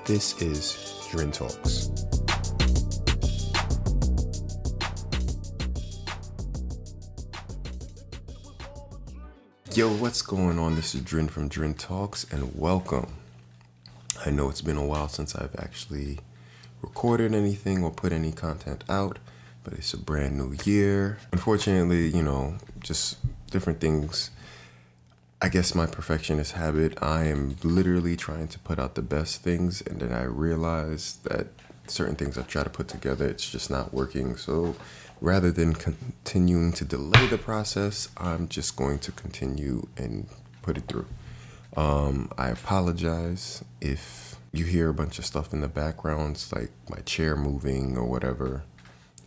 This is Drin Talks. Yo, what's going on? This is Drin from Drin Talks, and welcome. I know it's been a while since I've actually recorded anything or put any content out, but it's a brand new year. Unfortunately, just different things. I guess my perfectionist habit, I am literally trying to put out the best things, and then I realize that certain things I try to put together, it's just not working. So rather than continuing to delay the process, I'm just going to continue and put it through. I apologize if you hear a bunch of stuff in the background, like my chair moving or whatever.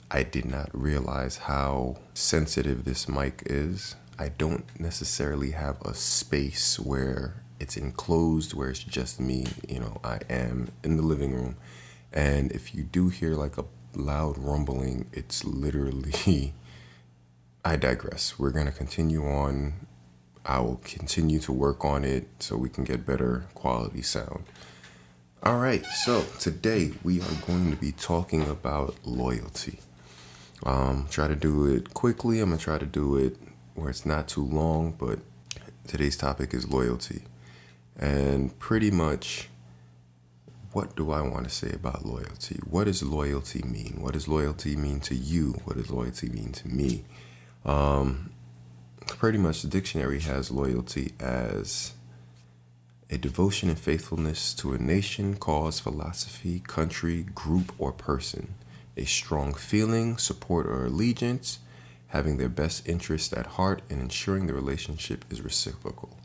I did not realize how sensitive this mic is. I don't necessarily have a space where it's enclosed, where it's just me. I am in the living room. And if you do hear like a loud rumbling, it's literally, I digress. We're going to continue on. I will continue to work on it so we can get better quality sound. All right, so today we are going to be talking about loyalty. Try to do it quickly. I'm going to try to do it where it's not too long, but today's topic is loyalty. And pretty much, what do I want to say about loyalty? What does loyalty mean? What does loyalty mean to you? What does loyalty mean to me? Pretty much the dictionary has loyalty as a devotion and faithfulness to a nation, cause, philosophy, country, group, or person. A strong feeling, support, or allegiance, having their best interest at heart, and ensuring the relationship is reciprocal.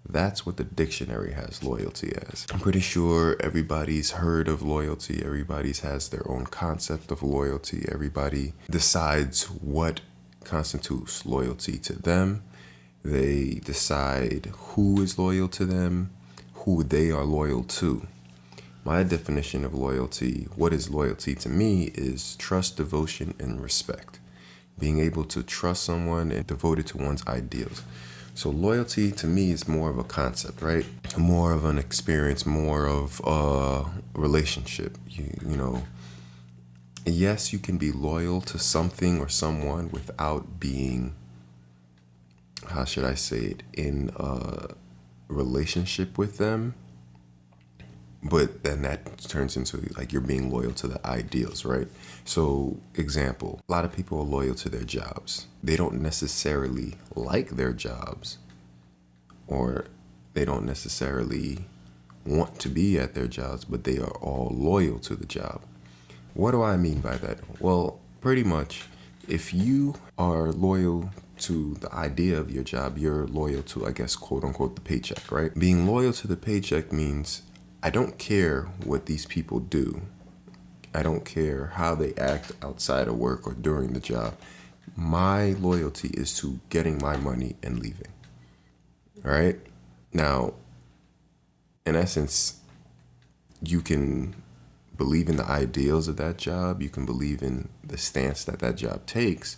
That's what the dictionary has loyalty as. I'm pretty sure everybody's heard of loyalty. Everybody's has their own concept of loyalty. Everybody decides what constitutes loyalty to them. They decide who is loyal to them, who they are loyal to. My definition of loyalty, what is loyalty to me, is trust, devotion, and respect. Being able to trust someone and devoted to one's ideals. So loyalty to me is more of a concept, right? More of an experience, more of a relationship. Yes, you can be loyal to something or someone without being, how should I say it, in a relationship with them. But then that turns into like you're being loyal to the ideals, right? So, example, a lot of people are loyal to their jobs. They don't necessarily like their jobs, or they don't necessarily want to be at their jobs, but they are all loyal to the job. What do I mean by that? Well, pretty much, if you are loyal to the idea of your job, you're loyal to, I guess, quote unquote, the paycheck, right? Being loyal to the paycheck means I don't care what these people do. I don't care how they act outside of work or during the job. My loyalty is to getting my money and leaving. All right? Now, in essence, you can believe in the ideals of that job. You can believe in the stance that job takes.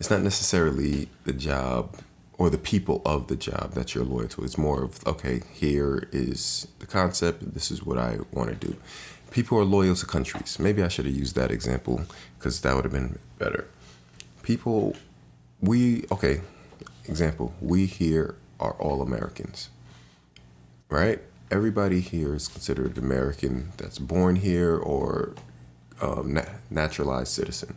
It's not necessarily the job or the people of the job that you're loyal to. It's more of, okay, here is the concept. This is what I want to do. People are loyal to countries. Maybe I should have used that example because that would have been better. Example, we here are all Americans, right? Everybody here is considered American that's born here or naturalized citizen.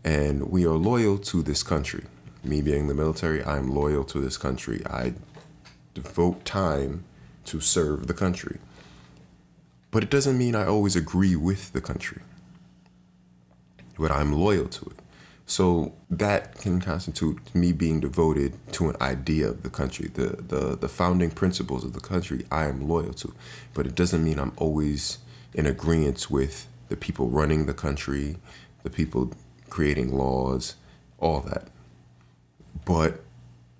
And we are loyal to this country. Me being in the military, I'm loyal to this country. I devote time to serve the country. But it doesn't mean I always agree with the country. But I'm loyal to it. So that can constitute me being devoted to an idea of the country. The founding principles of the country I am loyal to. But it doesn't mean I'm always in agreement with the people running the country, the people creating laws, all that. But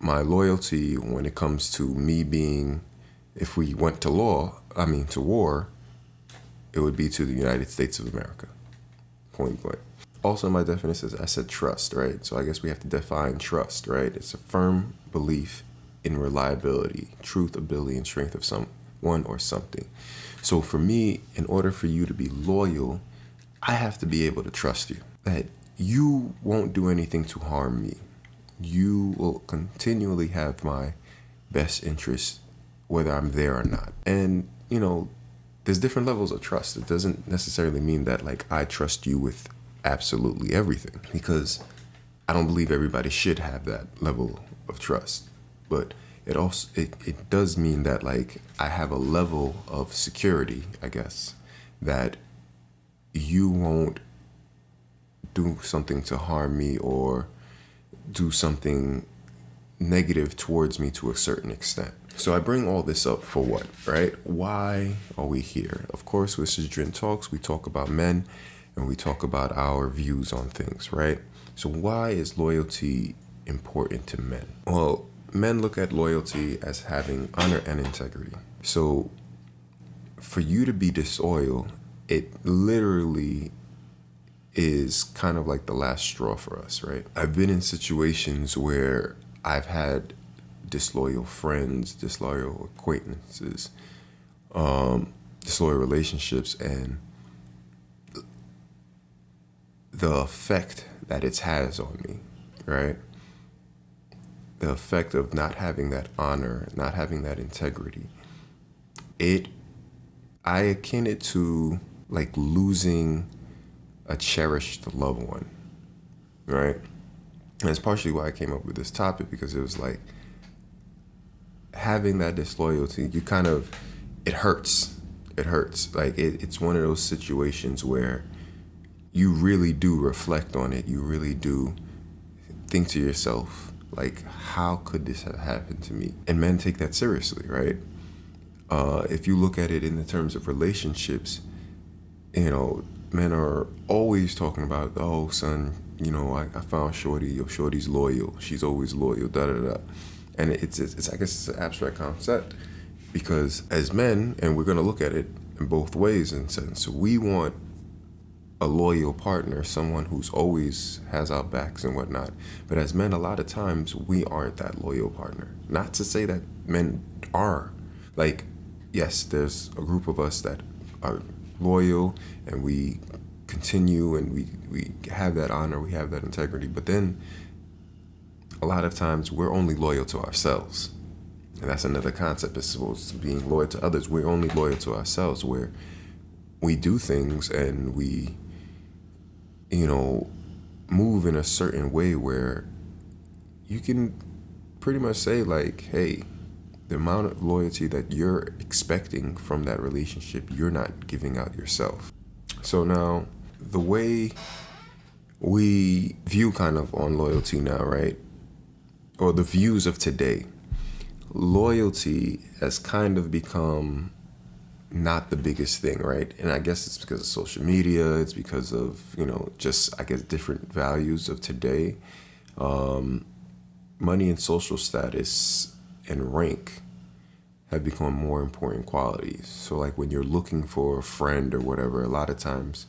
my loyalty when it comes to me being, if we went to war, it would be to the United States of America. Point blank. Also, my definition is, I said trust, right? So I guess we have to define trust, right? It's a firm belief in reliability, truth, ability, and strength of someone or something. So for me, in order for you to be loyal, I have to be able to trust you. That you won't do anything to harm me. You will continually have my best interest, whether I'm there or not. And, there's different levels of trust. It doesn't necessarily mean that like I trust you with absolutely everything, because I don't believe everybody should have that level of trust. But it does mean that like I have a level of security, I guess, that you won't do something to harm me or do something negative towards me to a certain extent. So I bring all this up for what, right? Why are we here? Of course, this is Drin Talks. We talk about men and we talk about our views on things, right? So why is loyalty important to men? Well, men look at loyalty as having honor and integrity. So for you to be disloyal, it literally is kind of like the last straw for us, right? I've been in situations where I've had disloyal friends, disloyal acquaintances, disloyal relationships, and the effect that it has on me, right? The effect of not having that honor, not having that integrity. I akin it to like losing a cherished loved one, right? And it's partially why I came up with this topic, because it was like having that disloyalty, it hurts. It hurts. Like it's one of those situations where you really do reflect on it. You really do think to yourself, like, how could this have happened to me? And men take that seriously, right? If you look at it in the terms of relationships, men are always talking about, oh, son, I found Shorty, yo, Shorty's loyal. She's always loyal, da da da. And it's I guess it's an abstract concept, because as men, and we're going to look at it in both ways in a sense, so we want a loyal partner, someone who's always has our backs and whatnot. But as men, a lot of times we aren't that loyal partner. Not to say that men are. Like, yes, there's a group of us that are loyal and we continue and we have that honor, we have that integrity. But then a lot of times we're only loyal to ourselves. And that's another concept as opposed to being loyal to others. We're only loyal to ourselves, where we do things and we, move in a certain way where you can pretty much say like, hey, the amount of loyalty that you're expecting from that relationship, you're not giving out yourself. So now the way we view kind of on loyalty now, right? Or the views of today, loyalty has kind of become not the biggest thing, right? And I guess it's because of social media. It's because of, just, I guess, different values of today. Money and social status and rank have become more important qualities. So like when you're looking for a friend or whatever, a lot of times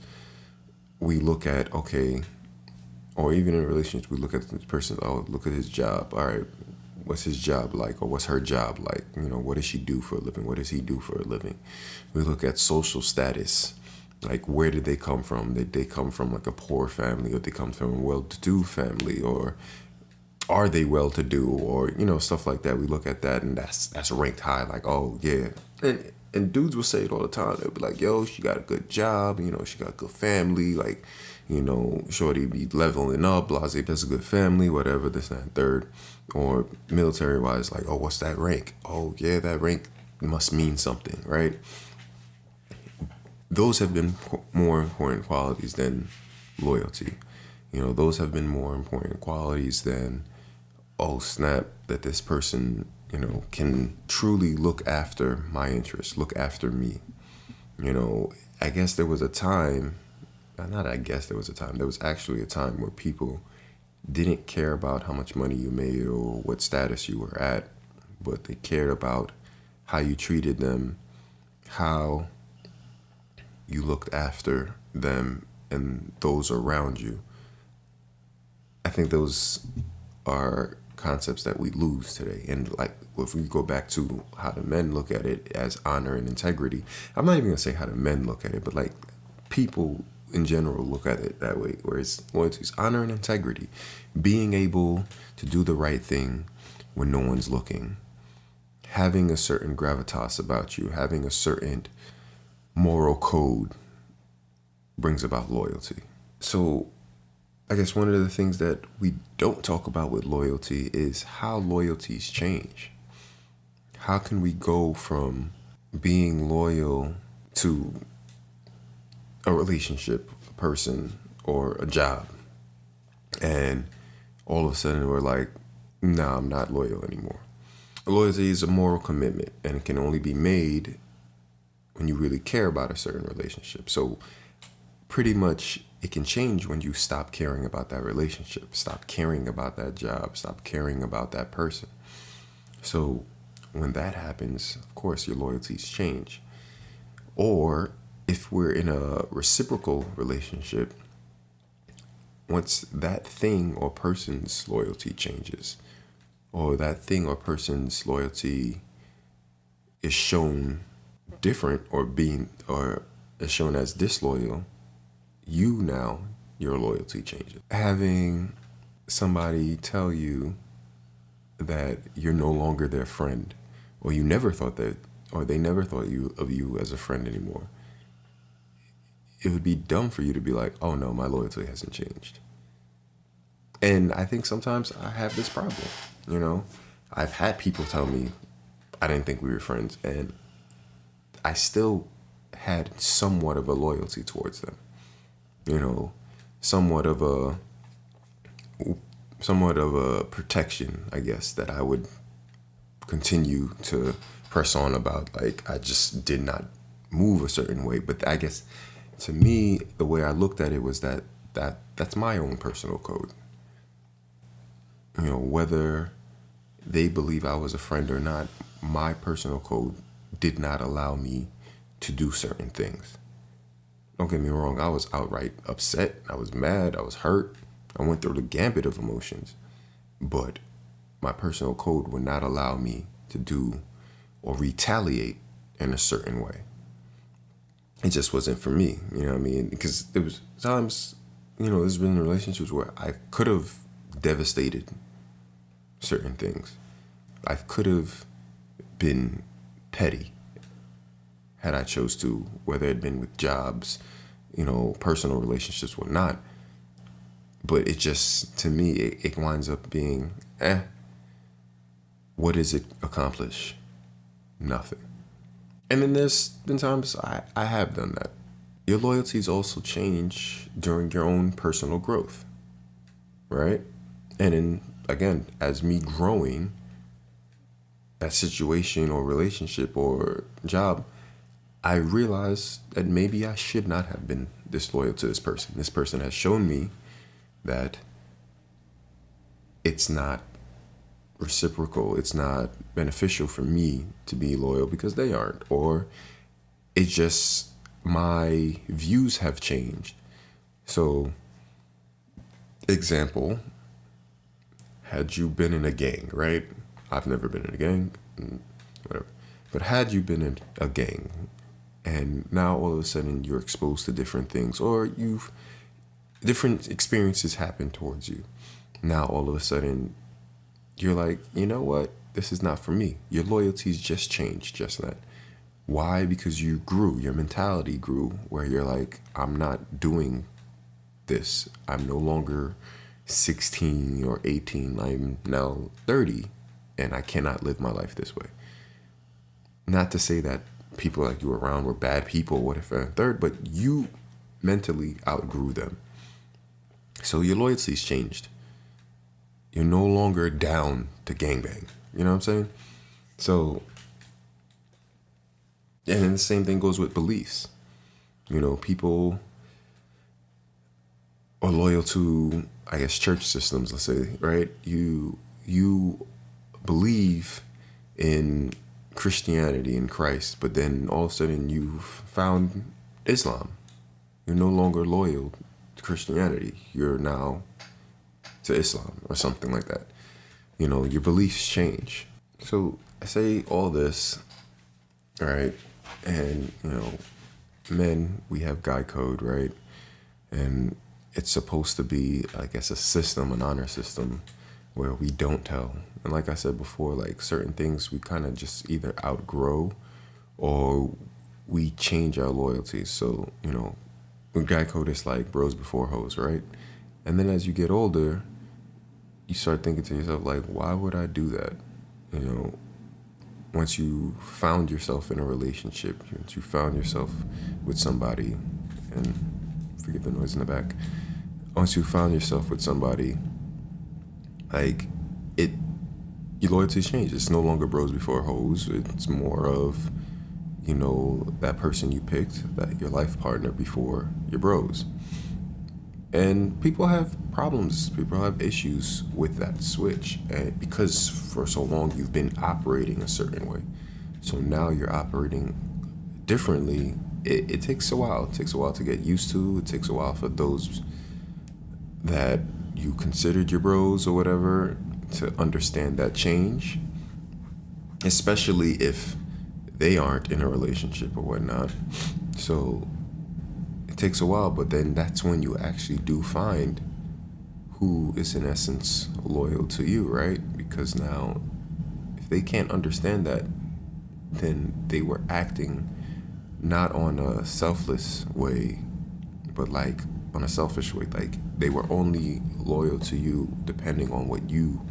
we look at, okay, or even in relationships, we look at the person, oh, look at his job. All right, what's his job like? Or what's her job like? What does she do for a living? What does he do for a living? We look at social status. Like, where did they come from? Did they come from like a poor family, or they come from a well-to-do family, or are they well-to-do, or, stuff like that. We look at that and that's ranked high. Like, oh yeah. And dudes will say it all the time. They'll be like, yo, she got a good job, she got a good family, like, Shorty be leveling up, blase, that's a good family, whatever, this, that, and third. Or military-wise, like, oh, what's that rank? Oh, yeah, that rank must mean something, right? Those have been more important qualities than loyalty. Those have been more important qualities than, oh, snap, that this person, can truly look after my interests, look after me. I guess there was a time, there was actually a time where people didn't care about how much money you made or what status you were at, but they cared about how you treated them, how you looked after them and those around you. I think those are concepts that we lose today. And like, if we go back to how the men look at it as honor and integrity, I'm not even gonna say how the men look at it, but like people in general look at it that way, where it's loyalty is honor and integrity, being able to do the right thing when no one's looking, having a certain gravitas about you, having a certain moral code brings about loyalty. So I guess one of the things that we don't talk about with loyalty is how loyalties change. How can we go from being loyal to a relationship, a person, or a job, and all of a sudden we're like, nah, I'm not loyal anymore. Loyalty is a moral commitment, and it can only be made when you really care about a certain relationship. So pretty much it can change when you stop caring about that relationship, stop caring about that job, stop caring about that person. So when that happens, of course, your loyalties change. Or if we're in a reciprocal relationship, once that thing or person's loyalty changes, or that thing or person's loyalty is shown different or is shown as disloyal, your loyalty changes. Having somebody tell you that you're no longer their friend, or you never thought that, or they never thought of you as a friend anymore, it would be dumb for you to be like, oh no, my loyalty hasn't changed. And I think sometimes I have this problem, I've had people tell me I didn't think we were friends, and I still had somewhat of a loyalty towards them. Somewhat of a protection, I guess, that I would continue to press on about. Like, I just did not move a certain way. But I guess to me, the way I looked at it was that's my own personal code. Whether they believe I was a friend or not, my personal code did not allow me to do certain things. Don't get me wrong, I was outright upset, I was mad, I was hurt, I went through the gambit of emotions, but my personal code would not allow me to do or retaliate in a certain way. It just wasn't for me, because there was times, there's been relationships where I could have devastated certain things. I could have been petty had I chose to, whether it had been with jobs, personal relationships, whatnot. But it just, to me, it winds up being, what does it accomplish? Nothing. And then there's been times I have done that. Your loyalties also change during your own personal growth, right? And then, again, as me growing, that situation or relationship or job, I realized that maybe I should not have been disloyal to this person. This person has shown me that it's not reciprocal, it's not beneficial for me to be loyal because they aren't, or it's just my views have changed. So, example, had you been in a gang, right? I've never been in a gang, whatever. But had you been in a gang, and now all of a sudden you're exposed to different things, or different experiences happen towards you. Now all of a sudden you're like, you know what? This is not for me. Your loyalties just changed just that. Why? Because you grew. Your mentality grew where you're like, I'm not doing this. I'm no longer 16 or 18. I'm now 30, and I cannot live my life this way. Not to say that people like you around were bad people, whatever, and third, but you mentally outgrew them. So your loyalties changed. You're no longer down to gangbang. You know what I'm saying? So, and then the same thing goes with beliefs. People are loyal to, I guess, church systems, let's say, right? You believe in Christianity and Christ, but then all of a sudden you've found Islam. You're no longer loyal to Christianity. You're now to Islam or something like that. your beliefs change. So I say all this, all right, and men, we have guy code, right? And it's supposed to be, I guess, a system, an honor system, where we don't tell. And like I said before, like certain things we kind of just either outgrow or we change our loyalties. So, with guy code, it's like bros before hoes, right? And then as you get older, you start thinking to yourself, like, why would I do that? Once you found yourself in a relationship, once you found yourself with somebody, and forget the noise in the back, once you found yourself with somebody, like, your loyalties change. It's no longer bros before hoes. It's more of, that person you picked, that your life partner before your bros. And people have problems, people have issues with that switch, and because for so long you've been operating a certain way. So now you're operating differently. It takes a while. It takes a while to get used to. It takes a while for those that you considered your bros or whatever to understand that change, especially if they aren't in a relationship or whatnot. So it takes a while, but then that's when you actually do find who is in essence loyal to you, right? Because now, if they can't understand that, then they were acting not on a selfless way, but like on a selfish way. Like they were only loyal to you depending on what you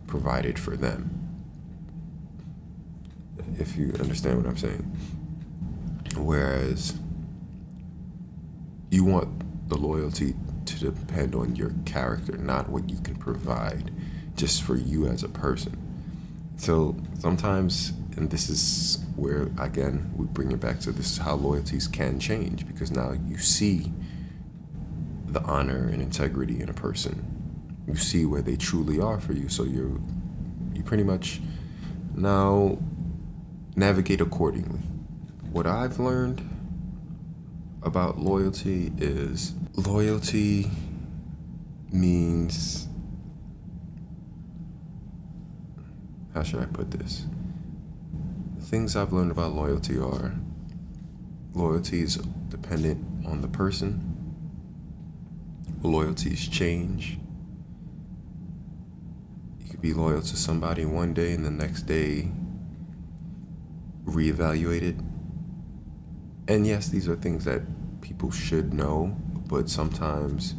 provided for them. If you understand what I'm saying. Whereas you want the loyalty to depend on your character, not what you can provide just for you as a person. So sometimes, and this is where, again, we bring it back to this is how loyalties can change, because now you see the honor and integrity in a person. You see where they truly are for you. So you pretty much now navigate accordingly. What I've learned about loyalty is loyalty means, how should I put this? The things I've learned about loyalty are loyalty is dependent on the person. Loyalties change. You could be loyal to somebody one day and the next day reevaluate it. And yes, these are things that people should know, but sometimes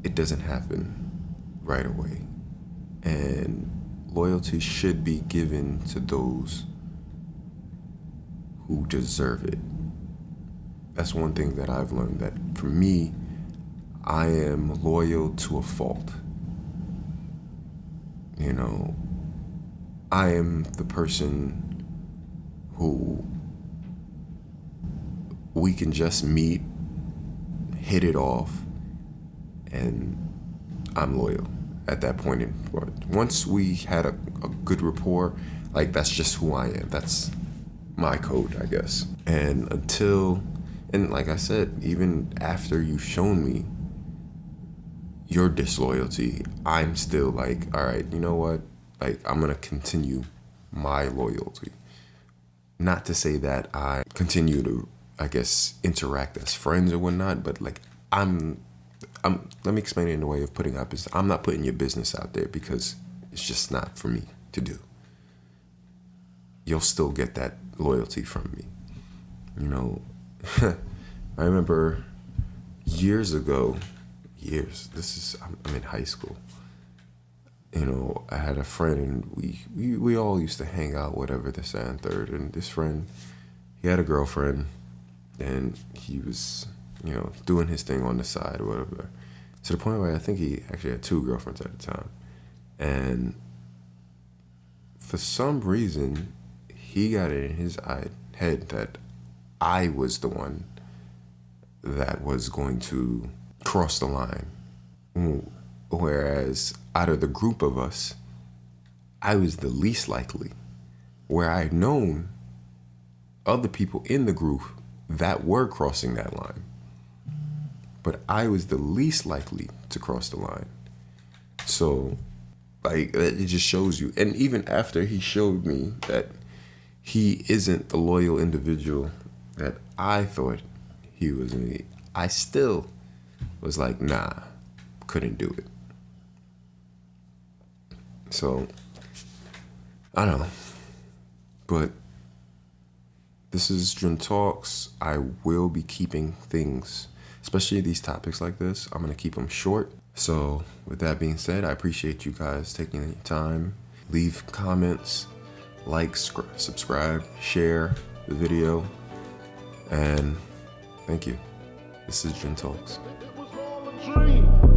it doesn't happen right away. And loyalty should be given to those who deserve it. That's one thing that I've learned, that for me, I am loyal to a fault. I am the person who we can just meet, hit it off, and I'm loyal at that point. Once we had a good rapport, like that's just who I am. That's my code, I guess. And like I said, even after you've shown me your disloyalty, I'm still like, all right, you know what? Like, I'm going to continue my loyalty. Not to say that I continue to, I guess, interact as friends or whatnot, but like, I'm let me explain it in a way of putting up is I'm not putting your business out there because it's just not for me to do. You'll still get that loyalty from me. I remember years ago, I'm in high school. I had a friend and we all used to hang out, whatever, this and third. And this friend, he had a girlfriend and he was, doing his thing on the side or whatever. To the point where I think he actually had 2 girlfriends at the time. And for some reason, he got it in his head that I was the one that was going to cross the line. Whereas out of the group of us, I was the least likely. Where I had known other people in the group that were crossing that line. But I was the least likely to cross the line. So Like, it just shows you. And even after he showed me that he isn't the loyal individual that I thought he was, I still was like, nah, couldn't do it. So, I don't know. But this is Drin Talks. I will be keeping things, especially these topics like this, I'm going to keep them short. So with that being said, I appreciate you guys taking the time. Leave comments, like, subscribe, share the video, and thank you. This is Drin Talks. It was all a dream.